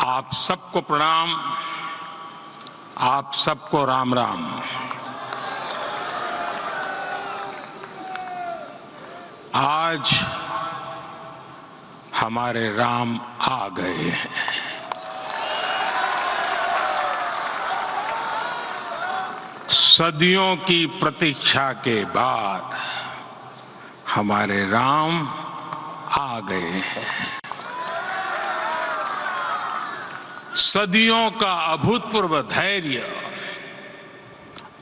आप सबको प्रणाम, आप सबको राम राम। आज हमारे राम आ गए हैं। सदियों की प्रतीक्षा के बाद हमारे राम आ गए हैं। सदियों का अभूतपूर्व धैर्य,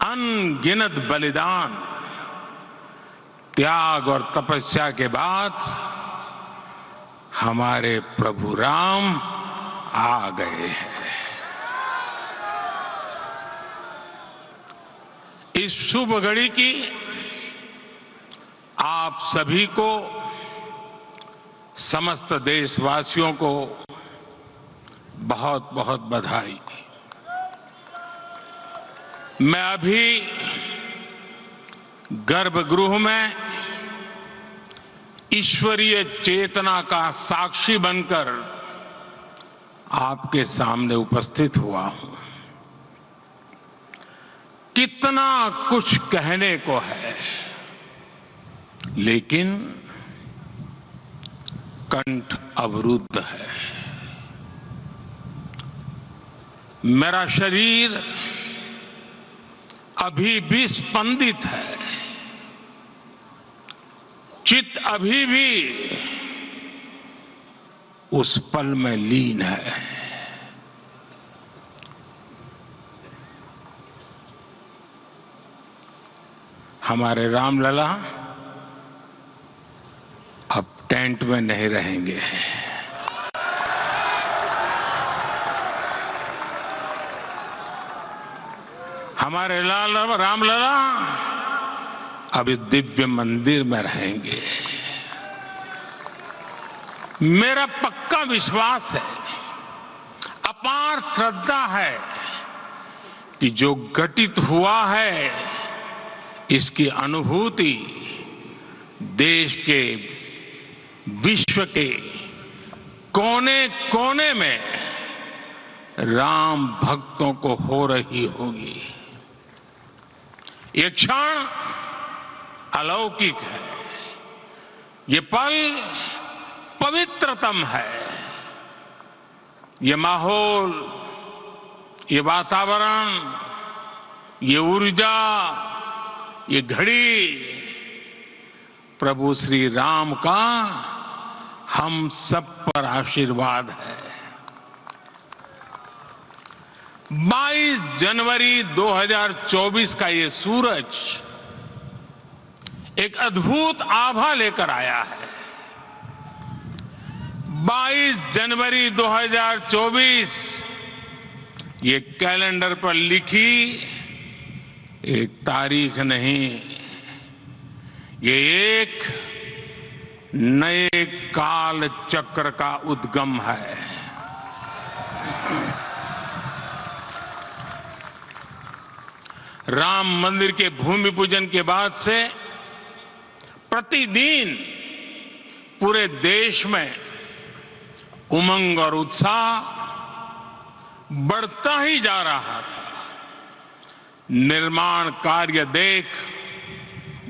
अनगिनत बलिदान, त्याग और तपस्या के बाद हमारे प्रभु राम आ गए हैं। इस शुभ घड़ी की आप सभी को, समस्त देशवासियों को बहुत बहुत बधाई। मैं अभी गर्भगृह में ईश्वरीय चेतना का साक्षी बनकर आपके सामने उपस्थित हुआ हूं। कितना कुछ कहने को है, लेकिन कंठ अवरुद्ध है। मेरा शरीर अभी भी स्पंदित है, चित्त अभी भी उस पल में लीन है। हमारे रामलला अब टेंट में नहीं रहेंगे। हमारे रामलला अब इस दिव्य मंदिर में रहेंगे। मेरा पक्का विश्वास है, अपार श्रद्धा है कि जो घटित हुआ है इसकी अनुभूति देश के, विश्व के कोने कोने में राम भक्तों को हो रही होगी। ये क्षण अलौकिक है, ये पल पवित्रतम है। ये माहौल, ये वातावरण, ये ऊर्जा, ये घड़ी प्रभु श्री राम का हम सब पर आशीर्वाद है। 22 जनवरी 2024 का ये सूरज एक अद्भुत आभा लेकर आया है। 22 जनवरी 2024 ये कैलेंडर पर लिखी एक तारीख नहीं, ये एक नए काल चक्र का उद्गम है। राम मंदिर के भूमि पूजन के बाद से प्रतिदिन पूरे देश में उमंग और उत्साह बढ़ता ही जा रहा था। निर्माण कार्य देख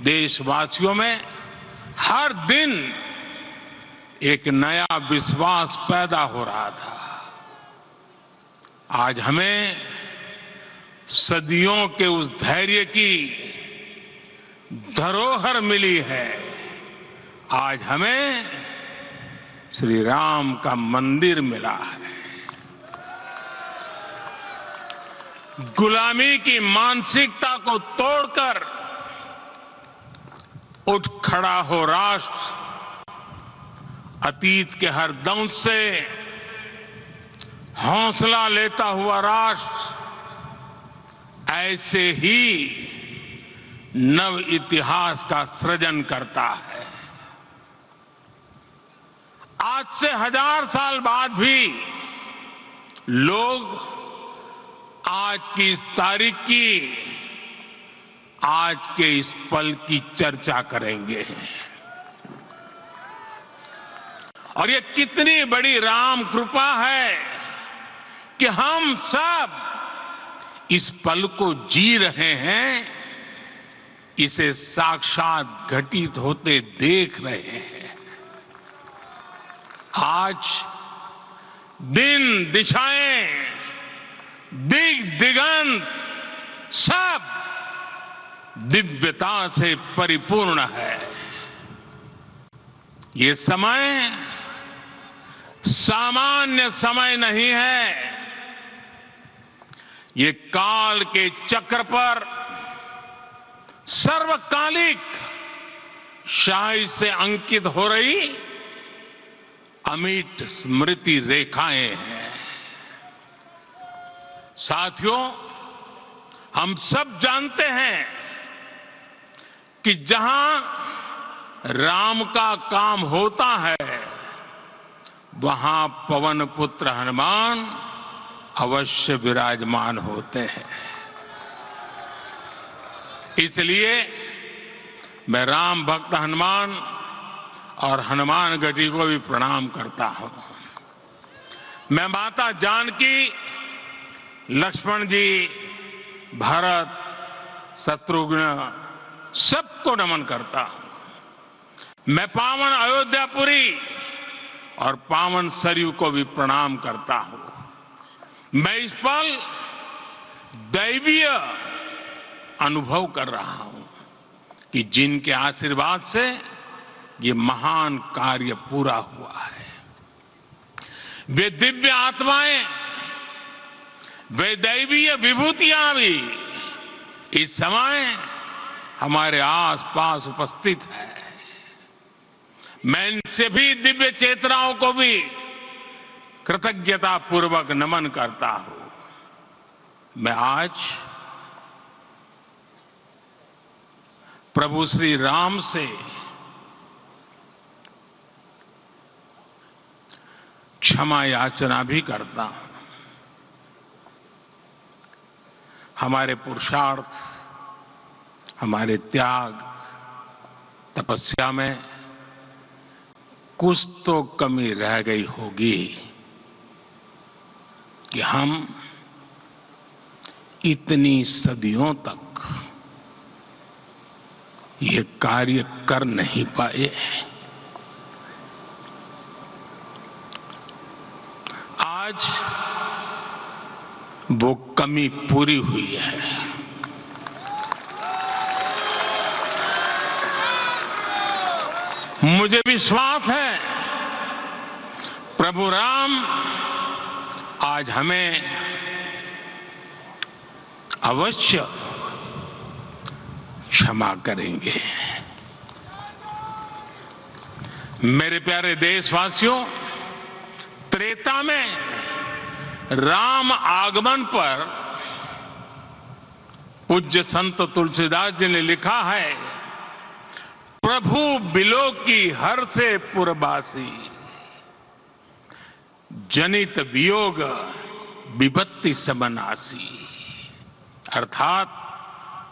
देशवासियों में हर दिन एक नया विश्वास पैदा हो रहा था। आज हमें सदियों के उस धैर्य की धरोहर मिली है। आज हमें श्री राम का मंदिर मिला है। गुलामी की मानसिकता को तोड़कर उठ खड़ा हो राष्ट्र। अतीत के हर दंश से हौसला लेता हुआ राष्ट्र ऐसे ही नव इतिहास का सृजन करता है। आज से 1000 साल बाद भी लोग आज की इस तारीख की, आज के इस पल की चर्चा करेंगे। और ये कितनी बड़ी राम कृपा है कि हम सब इस पल को जी रहे हैं, इसे साक्षात घटित होते देख रहे हैं। आज दिन दिशाएं, दिगंत सब दिव्यता से परिपूर्ण है। ये समय सामान्य समय नहीं है। ये काल के चक्र पर सर्वकालिक शाही से अंकित हो रही अमिट स्मृति रेखाएं हैं। साथियों, हम सब जानते हैं कि जहां राम का काम होता है, वहां पवन पुत्र हनुमान अवश्य विराजमान होते हैं। इसलिए मैं राम भक्त हनुमान और हनुमान गढ़ी को भी प्रणाम करता हूं। मैं माता जानकी, लक्ष्मण जी, भरत, शत्रुघ्न सबको नमन करता हूं। मैं पावन अयोध्यापुरी और पावन सरयू को भी प्रणाम करता हूं। मैं इस पल दैवीय अनुभव कर रहा हूं कि जिनके आशीर्वाद से ये महान कार्य पूरा हुआ है। वे दिव्य आत्माएं, वे दैवीय विभूतियां भी इस समय हमारे आसपास उपस्थित है। मैं इन सभी दिव्य चेतनाओं को भी कृतज्ञता पूर्वक नमन करता हूं। मैं आज प्रभु श्री राम से क्षमा याचना भी करता हूं। हमारे पुरुषार्थ, हमारे त्याग, तपस्या में कुछ तो कमी रह गई होगी कि हम इतनी सदियों तक ये कार्य कर नहीं पाए। आज वो कमी पूरी हुई है। मुझे विश्वास है प्रभु राम आज हमें अवश्य क्षमा करेंगे। मेरे प्यारे देशवासियों, त्रेता में राम आगमन पर पूज्य संत तुलसीदास जी ने लिखा है, प्रभु बिलो की हर से पुरबासी, जनित वियोग विपत्ति समनासी। अर्थात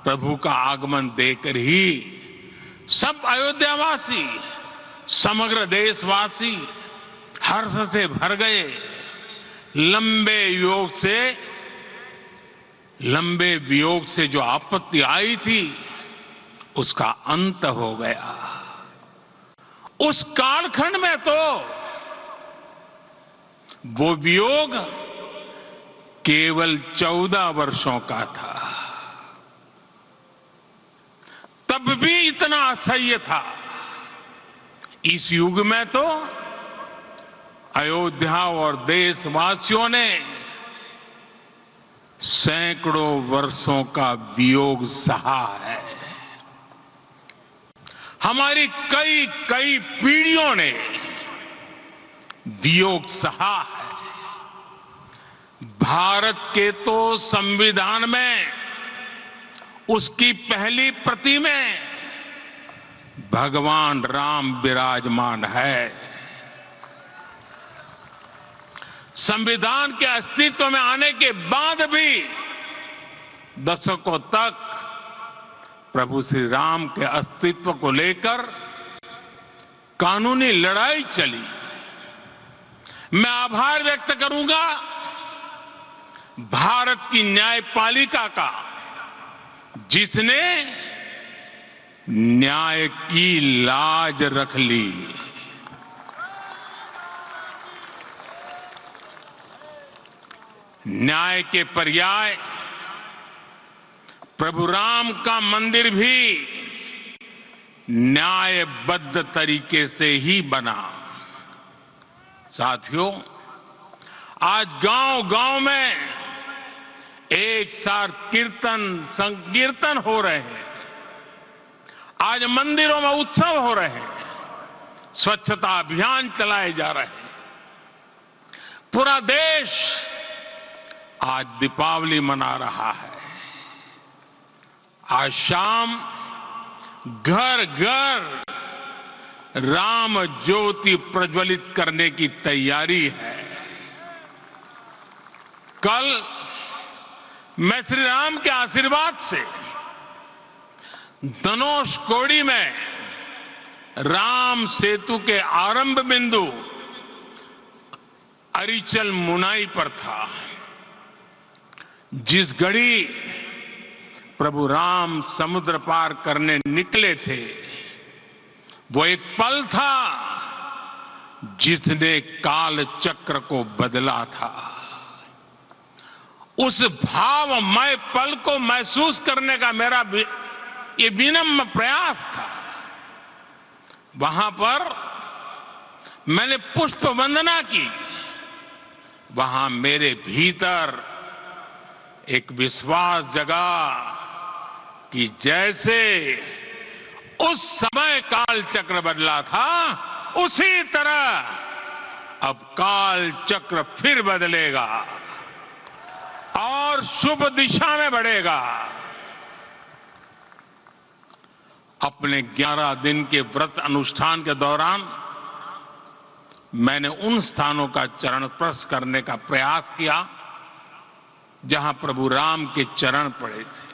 प्रभु का आगमन देकर ही सब अयोध्यावासी, समग्र देशवासी हर्ष से भर गए। लंबे वियोग से जो आपत्ति आई थी, उसका अंत हो गया। उस कालखंड में तो वो वियोग केवल 14 वर्षों का था, तब भी इतना असह्य था। इस युग में तो अयोध्या और देशवासियों ने सैकड़ों वर्षों का वियोग सहा है। हमारी कई कई पीढ़ियों ने वियोग सहा है। भारत के तो संविधान में उसकी पहली प्रति में भगवान राम विराजमान है। संविधान के अस्तित्व में आने के बाद भी दशकों तक प्रभु श्री राम के अस्तित्व को लेकर कानूनी लड़ाई चली। मैं आभार व्यक्त करूंगा भारत की न्यायपालिका का, जिसने न्याय की लाज रख ली। न्याय के पर्याय प्रभु राम का मंदिर भी न्यायबद्ध तरीके से ही बना। साथियों, आज गांव-गांव में एक साथ कीर्तन संकीर्तन हो रहे हैं। आज मंदिरों में उत्सव हो रहे हैं, स्वच्छता अभियान चलाए जा रहे हैं। पूरा देश आज दीपावली मना रहा है। आज शाम घर घर राम ज्योति प्रज्वलित करने की तैयारी है। कल मैं श्री राम के आशीर्वाद से धनुषकोडी में राम सेतु के आरंभ बिंदु अरिचल मुनाई पर था। जिस घड़ी प्रभु राम समुद्र पार करने निकले थे, वो एक पल था जिसने काल चक्र को बदला था। उस भावमय पल को महसूस करने का मेरा ये विनम्र प्रयास था। वहां पर मैंने पुष्प वंदना की। वहां मेरे भीतर एक विश्वास जगा कि जैसे उस समय काल चक्र बदला था, उसी तरह अब काल चक्र फिर बदलेगा और शुभ दिशा में बढ़ेगा। अपने 11 दिन के व्रत अनुष्ठान के दौरान मैंने उन स्थानों का चरण स्पर्श करने का प्रयास किया जहां प्रभु राम के चरण पड़े थे।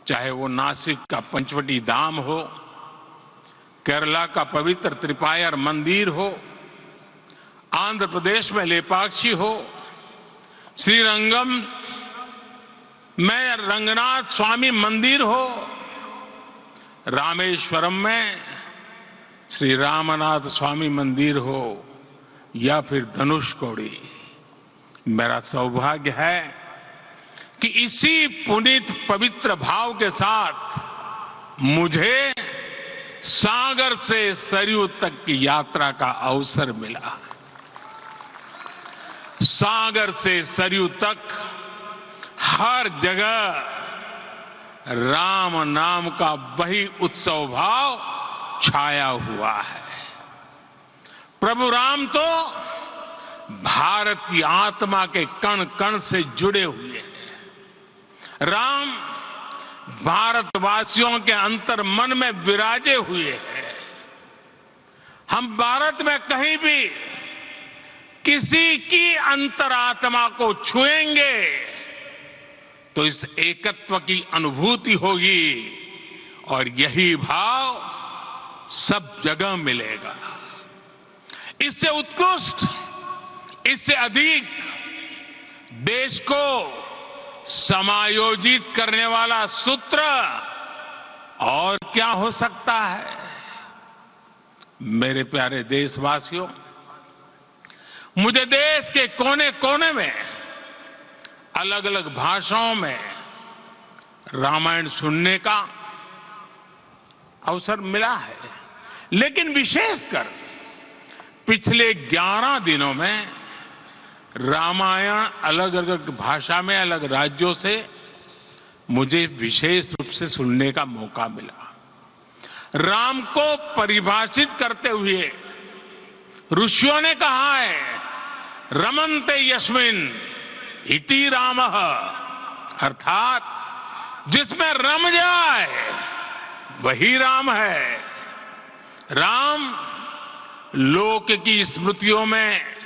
चाहे वो नासिक का पंचवटी धाम हो, केरला का पवित्र त्रिपायर मंदिर हो, आंध्र प्रदेश में लेपाक्षी हो, श्रीरंगम में रंगनाथ स्वामी मंदिर हो, रामेश्वरम में श्री रामनाथ स्वामी मंदिर हो, या फिर धनुषकोडी। मेरा सौभाग्य है कि इसी पुनीत पवित्र भाव के साथ मुझे सागर से सरयू तक की यात्रा का अवसर मिला। सागर से सरयू तक हर जगह राम नाम का वही उत्सव भाव छाया हुआ है। प्रभु राम तो भारत की आत्मा के कण कण से जुड़े हुए हैं। राम भारतवासियों के अंतर मन में विराजे हुए हैं। हम भारत में कहीं भी किसी की अंतरात्मा को छुएंगे तो इस एकत्व की अनुभूति होगी और यही भाव सब जगह मिलेगा। इससे उत्कृष्ट, इससे अधिक देश को समायोजित करने वाला सूत्र और क्या हो सकता है। मेरे प्यारे देशवासियों, मुझे देश के कोने कोने में अलग अलग भाषाओं में रामायण सुनने का अवसर मिला है, लेकिन विशेषकर पिछले 11 दिनों में रामायण अलग अलग भाषा में अलग राज्यों से मुझे विशेष रूप से सुनने का मौका मिला। राम को परिभाषित करते हुए ऋषियों ने कहा है, रमन्ते यस्मिन् इति रामः, अर्थात जिसमें रम जाए वही राम है। राम लोक की स्मृतियों में,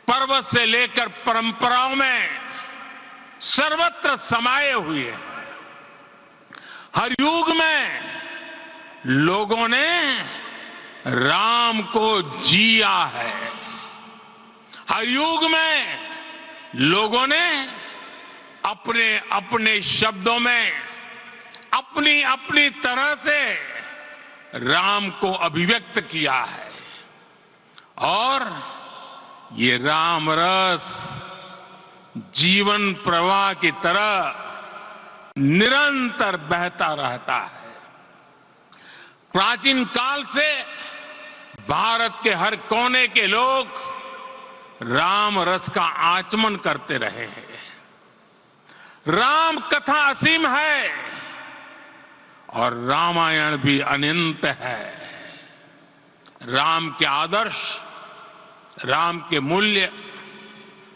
पर्वत से लेकर परंपराओं में सर्वत्र समाये हुए हैं। हर युग में लोगों ने राम को जिया है। हर युग में लोगों ने अपने अपने शब्दों में अपनी अपनी तरह से राम को अभिव्यक्त किया है और ये राम रस जीवन प्रवाह की तरह निरंतर बहता रहता है। प्राचीन काल से भारत के हर कोने के लोग राम रस का आचमन करते रहे हैं। राम कथा असीम है और रामायण भी अनंत है। राम के आदर्श, राम के मूल्य,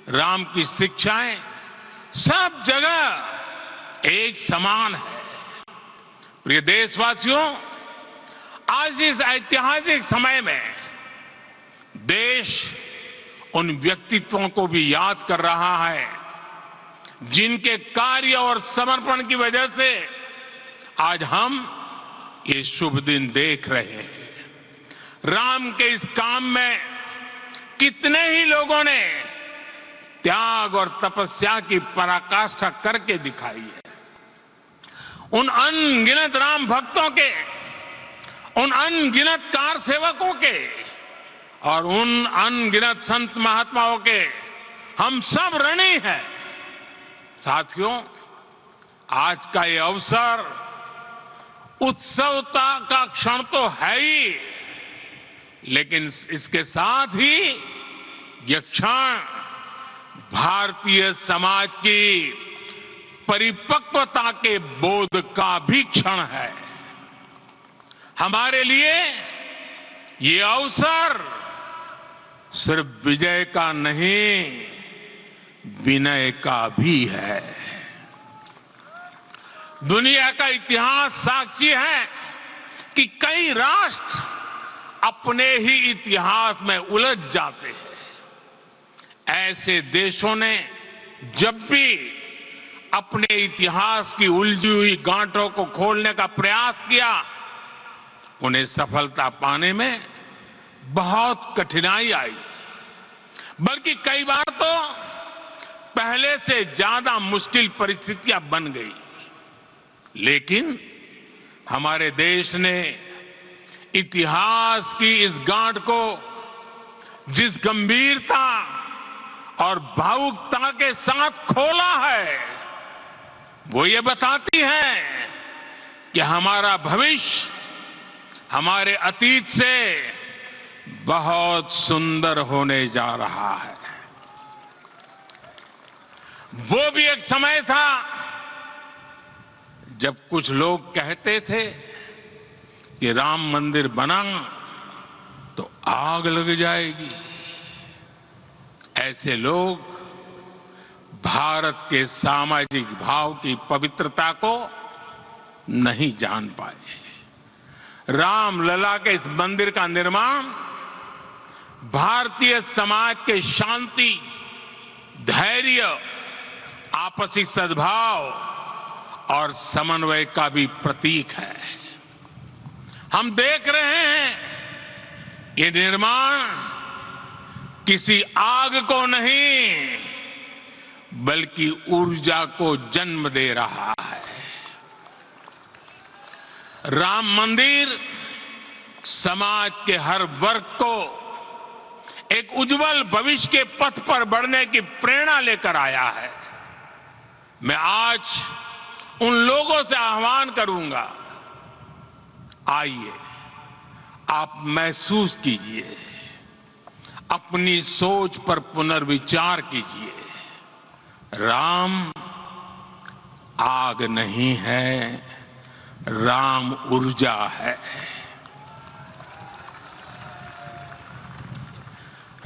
राम की शिक्षाएं सब जगह एक समान है। प्रिय देशवासियों, आज इस ऐतिहासिक समय में देश उन व्यक्तित्वों को भी याद कर रहा है जिनके कार्य और समर्पण की वजह से आज हम ये शुभ दिन देख रहे हैं। राम के इस काम में कितने ही लोगों ने त्याग और तपस्या की पराकाष्ठा करके दिखाई है। उन अनगिनत राम भक्तों के, उन अनगिनत कार सेवकों के और उन अनगिनत संत महात्माओं के हम सब ऋणी हैं। साथियों, आज का ये अवसर उत्सवता का क्षण तो है ही, लेकिन इसके साथ ही यह क्षण भारतीय समाज की परिपक्वता के बोध का भी क्षण है। हमारे लिए ये अवसर सिर्फ विजय का नहीं, विनय का भी है। दुनिया का इतिहास साक्षी है कि कई राष्ट्र अपने ही इतिहास में उलझ जाते हैं। ऐसे देशों ने जब भी अपने इतिहास की उलझी हुई गांठों को खोलने का प्रयास किया, उन्हें सफलता पाने में बहुत कठिनाई आई, बल्कि कई बार तो पहले से ज्यादा मुश्किल परिस्थितियां बन गई। लेकिन हमारे देश ने इतिहास की इस गांठ को जिस गंभीरता और भावुकता के साथ खोला है, वो ये बताती है कि हमारा भविष्य हमारे अतीत से बहुत सुंदर होने जा रहा है। वो भी एक समय था जब कुछ लोग कहते थे कि राम मंदिर बना तो आग लग जाएगी। ऐसे लोग भारत के सामाजिक भाव की पवित्रता को नहीं जान पाए। रामलला के इस मंदिर का निर्माण भारतीय समाज के शांति, धैर्य, आपसी सद्भाव और समन्वय का भी प्रतीक है। हम देख रहे हैं ये निर्माण किसी आग को नहीं बल्कि ऊर्जा को जन्म दे रहा है। राम मंदिर समाज के हर वर्ग को एक उज्जवल भविष्य के पथ पर बढ़ने की प्रेरणा लेकर आया है। मैं आज उन लोगों से आह्वान करूंगा, आइए आप महसूस कीजिए, अपनी सोच पर पुनर्विचार कीजिए। राम आग नहीं है, राम ऊर्जा है।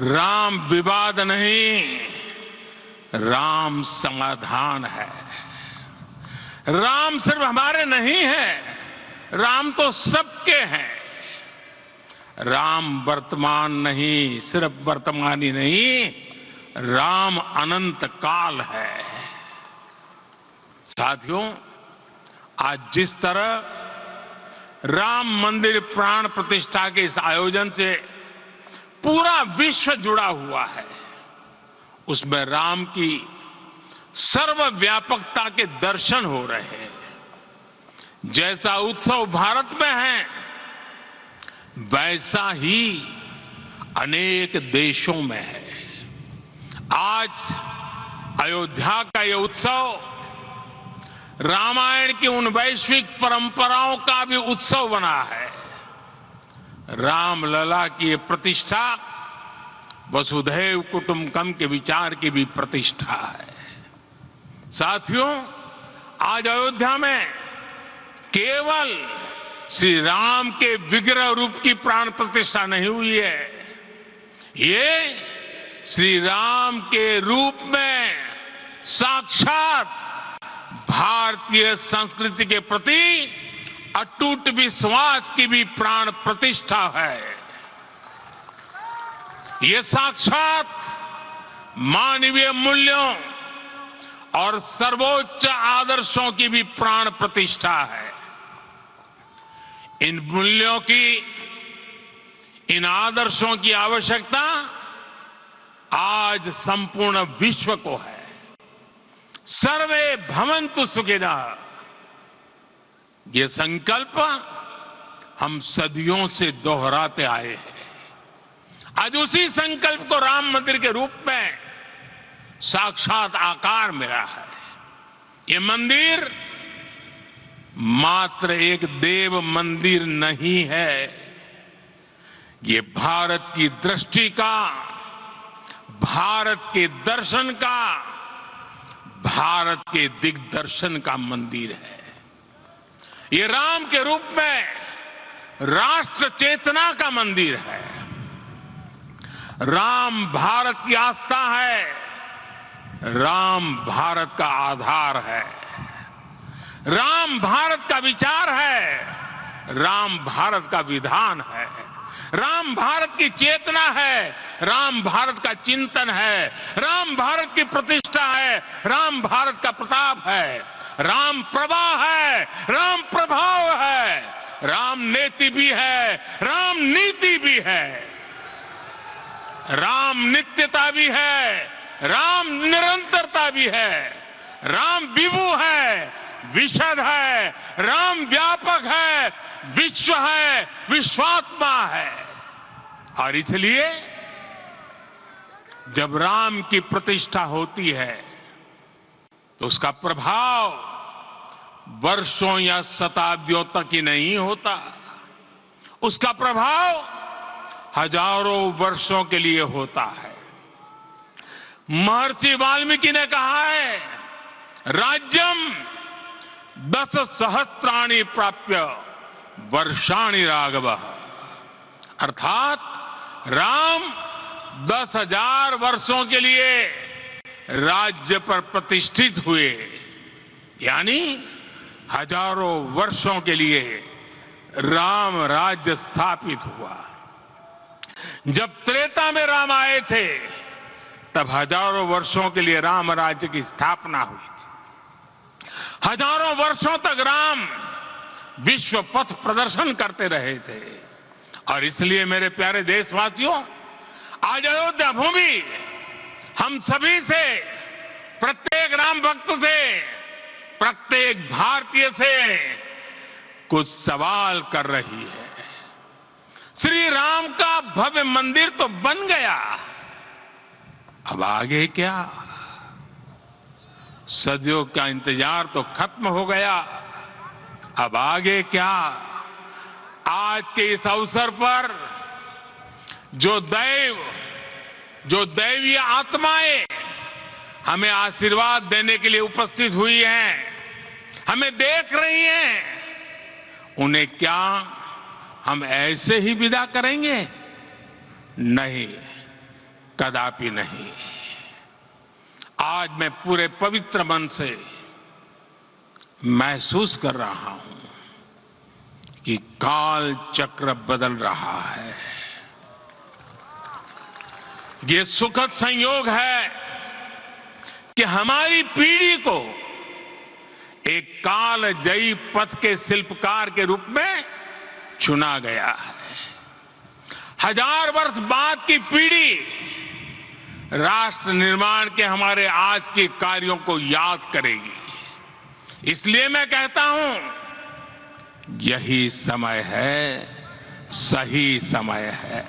राम विवाद नहीं, राम समाधान है। राम सिर्फ हमारे नहीं है, राम तो सबके हैं। राम वर्तमान नहीं, सिर्फ वर्तमान ही नहीं, राम अनंत काल है। साथियों, आज जिस तरह राम मंदिर प्राण प्रतिष्ठा के इस आयोजन से पूरा विश्व जुड़ा हुआ है, उसमें राम की सर्वव्यापकता के दर्शन हो रहे हैं। जैसा उत्सव भारत में है, वैसा ही अनेक देशों में है। आज अयोध्या का यह उत्सव रामायण की उन वैश्विक परंपराओं का भी उत्सव बना है। रामलला की ये प्रतिष्ठा वसुधैव कुटुंबकम के विचार की भी प्रतिष्ठा है। साथियों, आज अयोध्या में केवल श्री राम के विग्रह रूप की प्राण प्रतिष्ठा नहीं हुई है, ये श्री राम के रूप में साक्षात भारतीय संस्कृति के प्रति अटूट विश्वास की भी प्राण प्रतिष्ठा है। ये साक्षात मानवीय मूल्यों और सर्वोच्च आदर्शों की भी प्राण प्रतिष्ठा है। इन मूल्यों की, इन आदर्शों की आवश्यकता आज संपूर्ण विश्व को है। सर्वे भवन्तु सुखिनः, ये संकल्प हम सदियों से दोहराते आए हैं। आज उसी संकल्प को राम मंदिर के रूप में साक्षात आकार मिला है। ये मंदिर मात्र एक देव मंदिर नहीं है, ये भारत की दृष्टि का, भारत के दर्शन का, भारत के दिग्दर्शन का मंदिर है। ये राम के रूप में राष्ट्र चेतना का मंदिर है। राम भारत की आस्था है, राम भारत का आधार है, राम भारत का विचार है, राम भारत का विधान है, राम भारत की चेतना है, राम भारत का चिंतन है, राम भारत की प्रतिष्ठा है, राम भारत का प्रताप है, राम प्रवाह है, राम प्रभाव है, राम नेति भी है, राम नीति भी है, राम नित्यता भी है, राम निरंतरता भी है, राम विभु है, विशद है, राम व्यापक है, विश्व है, विश्वात्मा है। और इसलिए जब राम की प्रतिष्ठा होती है तो उसका प्रभाव वर्षों या शताब्दियों तक ही नहीं होता, उसका प्रभाव हजारों वर्षों के लिए होता है। महर्षि वाल्मीकि ने कहा है, राज्यम 10 सहस्त्राणि प्राप्य वर्षाणि राघवः, अर्थात राम 10,000 वर्षों के लिए राज्य पर प्रतिष्ठित हुए, यानी हजारों वर्षों के लिए राम राज्य स्थापित हुआ। जब त्रेता में राम आए थे तब हजारों वर्षों के लिए राम राज्य की स्थापना हुई थी। हजारों वर्षों तक राम विश्व पथ प्रदर्शन करते रहे थे। और इसलिए मेरे प्यारे देशवासियों, आज अयोध्या भूमि हम सभी से, प्रत्येक राम भक्त से, प्रत्येक भारतीय से कुछ सवाल कर रही है। श्री राम का भव्य मंदिर तो बन गया, अब आगे क्या? सदियों का इंतजार तो खत्म हो गया, अब आगे क्या? आज के इस अवसर पर जो दैवीय आत्माएं हमें आशीर्वाद देने के लिए उपस्थित हुई हैं, हमें देख रही हैं, उन्हें क्या हम ऐसे ही विदा करेंगे? नहीं, कदापि नहीं। आज मैं पूरे पवित्र मन से महसूस कर रहा हूं कि काल चक्र बदल रहा है। ये सुखद संयोग है कि हमारी पीढ़ी को एक कालजयी पथ के शिल्पकार के रूप में चुना गया है। 1000 वर्ष बाद की पीढ़ी राष्ट्र निर्माण के हमारे आज के कार्यों को याद करेगी। इसलिए मैं कहता हूं, यही समय है, सही समय है।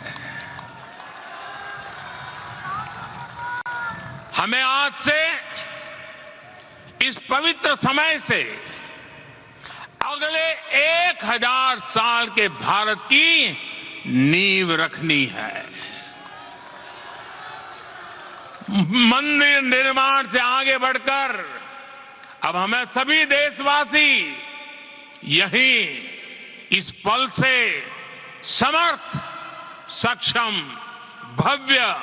हमें आज से, इस पवित्र समय से अगले 1000 साल के भारत की नींव रखनी है। मंदिर निर्माण से आगे बढ़कर अब हमें सभी देशवासी यही इस पल से समर्थ, सक्षम, भव्य,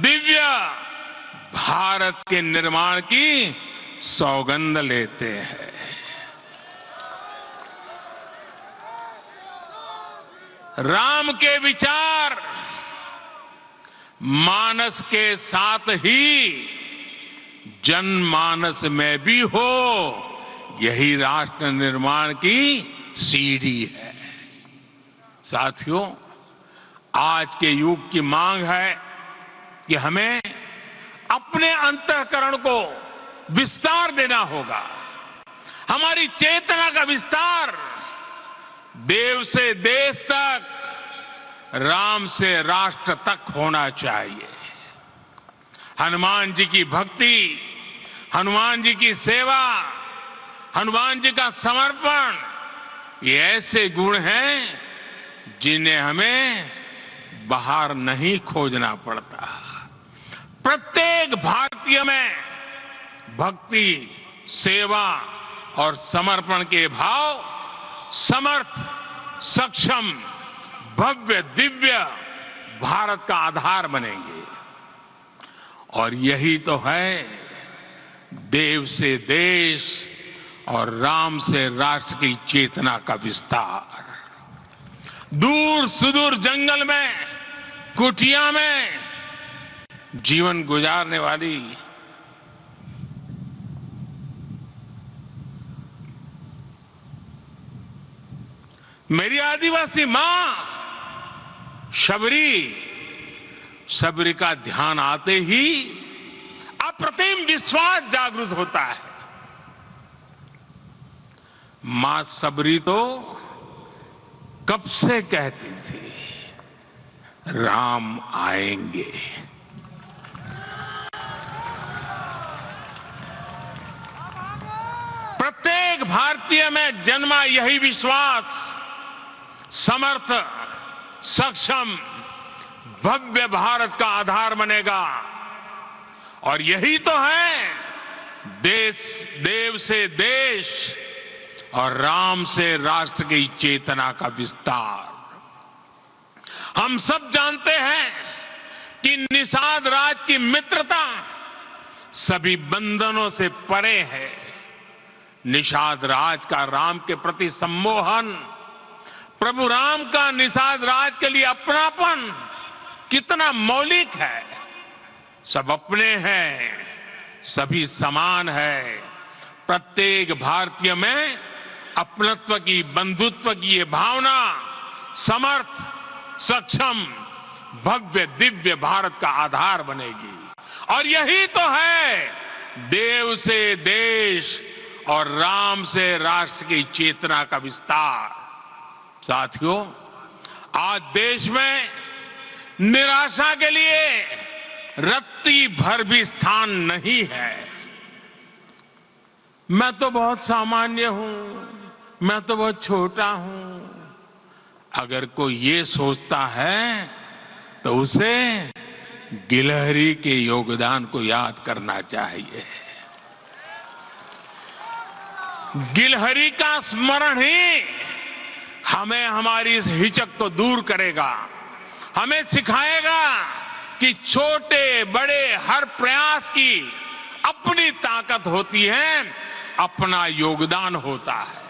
दिव्य भारत के निर्माण की सौगंध लेते हैं। राम के विचार मानस के साथ ही जनमानस में भी हो, यही राष्ट्र निर्माण की सीढ़ी है। साथियों, आज के युग की मांग है कि हमें अपने अंतःकरण को विस्तार देना होगा। हमारी चेतना का विस्तार देव से देश तक, राम से राष्ट्र तक होना चाहिए। हनुमान जी की भक्ति, हनुमान जी की सेवा, हनुमान जी का समर्पण, ये ऐसे गुण हैं जिन्हें हमें बाहर नहीं खोजना पड़ता। प्रत्येक भारतीय में भक्ति, सेवा और समर्पण के भाव समर्थ, सक्षम, भव्य, दिव्य भारत का आधार बनेंगे। और यही तो है देव से देश और राम से राष्ट्र की चेतना का विस्तार। दूर सुदूर जंगल में, कुटिया में जीवन गुजारने वाली मेरी आदिवासी मां शबरी का ध्यान आते ही अप्रतिम विश्वास जागृत होता है। मां शबरी तो कब से कहती थी, राम आएंगे। प्रत्येक भारतीय में जन्मा यही विश्वास समर्थ, सक्षम, भव्य भारत का आधार बनेगा। और यही तो है देव से देश और राम से राष्ट्र की चेतना का विस्तार। हम सब जानते हैं कि निषाद राज की मित्रता सभी बंधनों से परे है। निषाद राज का राम के प्रति सम्मोहन, प्रभु राम का निषाद राज के लिए अपनापन कितना मौलिक है। सब अपने हैं, सभी समान है। प्रत्येक भारतीय में अपनत्व की, बंधुत्व की ये भावना समर्थ, सक्षम, भव्य, दिव्य भारत का आधार बनेगी। और यही तो है देव से देश और राम से राष्ट्र की चेतना का विस्तार। साथियों, आज देश में निराशा के लिए रत्ती भर भी स्थान नहीं है। मैं तो बहुत सामान्य हूं, मैं तो बहुत छोटा हूं। अगर कोई ये सोचता है तो उसे गिलहरी के योगदान को याद करना चाहिए। गिलहरी का स्मरण ही हमें हमारी इस हिचक को दूर करेगा, हमें सिखाएगा कि छोटे बड़े हर प्रयास की अपनी ताकत होती है, अपना योगदान होता है।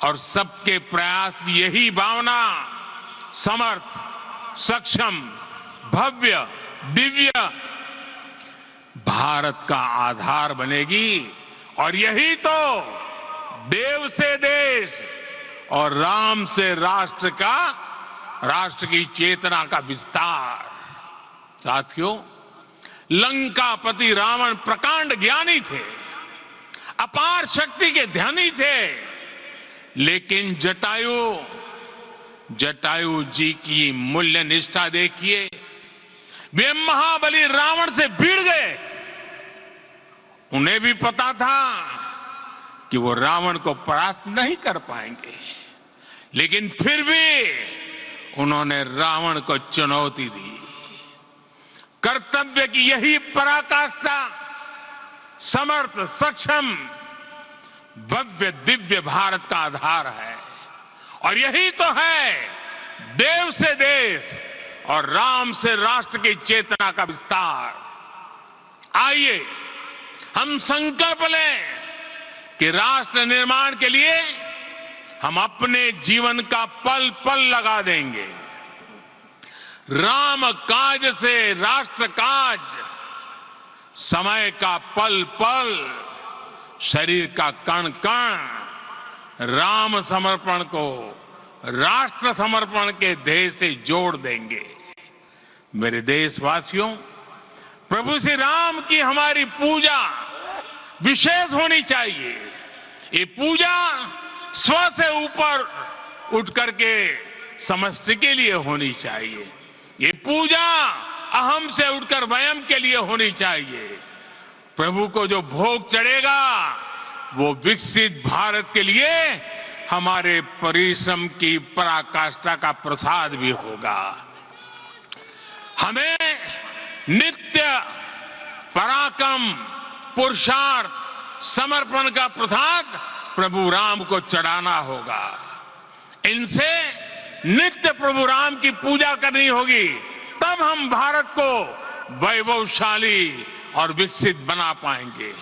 और सबके प्रयास की यही भावना समर्थ, सक्षम, भव्य, दिव्य भारत का आधार बनेगी। और यही तो देव से देश और राम से राष्ट्र की चेतना का विस्तार। साथियों, लंकापति रावण प्रकांड ज्ञानी थे, अपार शक्ति के धनी थे, लेकिन जटायु जी की मूल्य निष्ठा देखिए। वे महाबली रावण से भिड़ गए। उन्हें भी पता था कि वो रावण को परास्त नहीं कर पाएंगे, लेकिन फिर भी उन्होंने रावण को चुनौती दी। कर्तव्य की यही पराकाष्ठा समर्थ, सक्षम, भव्य दिव्य भारत का आधार है। और यही तो है देव से देश और राम से राष्ट्र की चेतना का विस्तार। आइए हम संकल्प लें कि राष्ट्र निर्माण के लिए हम अपने जीवन का पल पल लगा देंगे। राम काज से राष्ट्र काज, समय का पल पल, शरीर का कण कण राम समर्पण को राष्ट्र समर्पण के ध्येय से जोड़ देंगे। मेरे देशवासियों, प्रभु श्री राम की हमारी पूजा विशेष होनी चाहिए। ये पूजा स्व से ऊपर उठ करके समष्टि के लिए होनी चाहिए। ये पूजा अहम से उठकर वयम के लिए होनी चाहिए। प्रभु को जो भोग चढ़ेगा वो विकसित भारत के लिए हमारे परिश्रम की पराकाष्ठा का प्रसाद भी होगा। हमें नित्य पराक्रम, पुरुषार्थ, समर्पण का प्रसाद प्रभु राम को चढ़ाना होगा। इनसे नित्य प्रभु राम की पूजा करनी होगी, तब हम भारत को वैभवशाली और विकसित बना पाएंगे।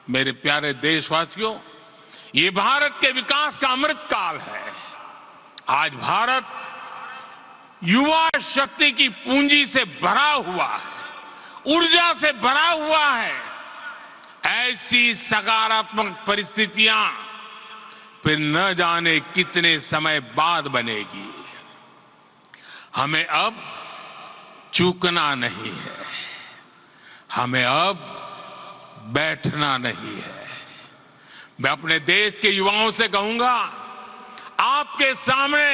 मेरे प्यारे देशवासियों, ये भारत के विकास का अमृत काल है। आज भारत युवा शक्ति की पूंजी से भरा हुआ है, ऊर्जा से भरा हुआ है। ऐसी सकारात्मक परिस्थितियां फिर न जाने कितने समय बाद बनेगी। हमें अब चूकना नहीं है, हमें अब बैठना नहीं है। मैं अपने देश के युवाओं से कहूंगा, आपके सामने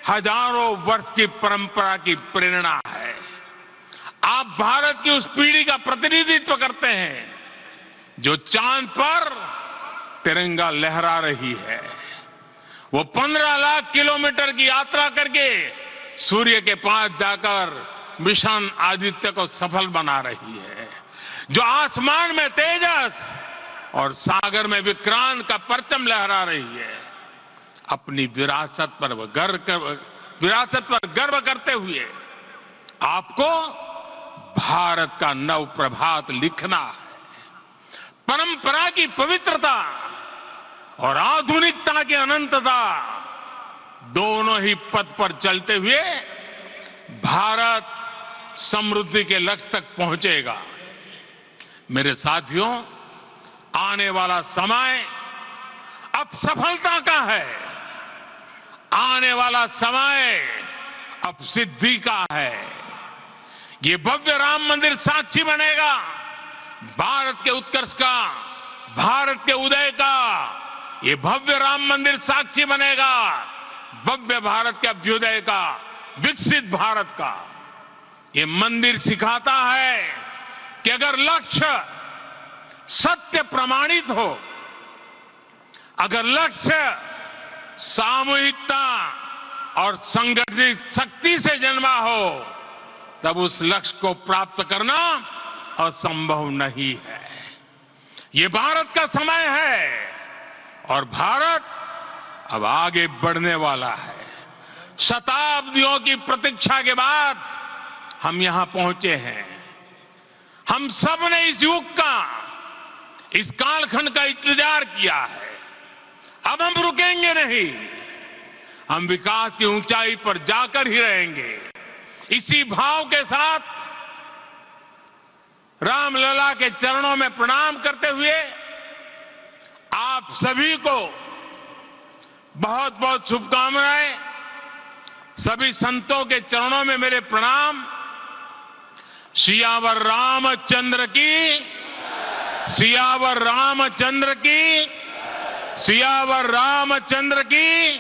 हजारों वर्ष की परंपरा की प्रेरणा है। आप भारत की उस पीढ़ी का प्रतिनिधित्व करते हैं जो चांद पर तिरंगा लहरा रही है। वो 15 लाख किलोमीटर की यात्रा करके सूर्य के पास जाकर मिशन आदित्य को सफल बना रही है। जो आसमान में तेजस और सागर में विक्रांत का परचम लहरा रही है। अपनी विरासत पर गर्व करते हुए आपको भारत का नव प्रभात लिखना है। परंपरा की पवित्रता और आधुनिकता की अनंतता, दोनों ही पथ पर चलते हुए भारत समृद्धि के लक्ष्य तक पहुंचेगा। मेरे साथियों, आने वाला समय अब सफलता का है। आने वाला समय अब सिद्धि का है। ये भव्य राम मंदिर साक्षी बनेगा भारत के उत्कर्ष का, भारत के उदय का। ये भव्य राम मंदिर साक्षी बनेगा भव्य भारत के अभ्युदय का, विकसित भारत का। ये मंदिर सिखाता है कि अगर लक्ष्य सत्य प्रमाणित हो, अगर लक्ष्य सामूहिकता और संगठित शक्ति से जन्मा हो, तब उस लक्ष्य को प्राप्त करना असंभव नहीं है। ये भारत का समय है और भारत अब आगे बढ़ने वाला है। शताब्दियों की प्रतीक्षा के बाद हम यहां पहुंचे हैं। हम सब ने इस युग का, इस कालखंड का इंतजार किया है। अब हम रुकेंगे नहीं, हम विकास की ऊंचाई पर जाकर ही रहेंगे। इसी भाव के साथ रामलला के चरणों में प्रणाम करते हुए आप सभी को बहुत बहुत शुभकामनाएं। सभी संतों के चरणों में मेरे प्रणाम। सियावर रामचंद्र की, सियावर रामचंद्र की, सियावर रामचंद्र की।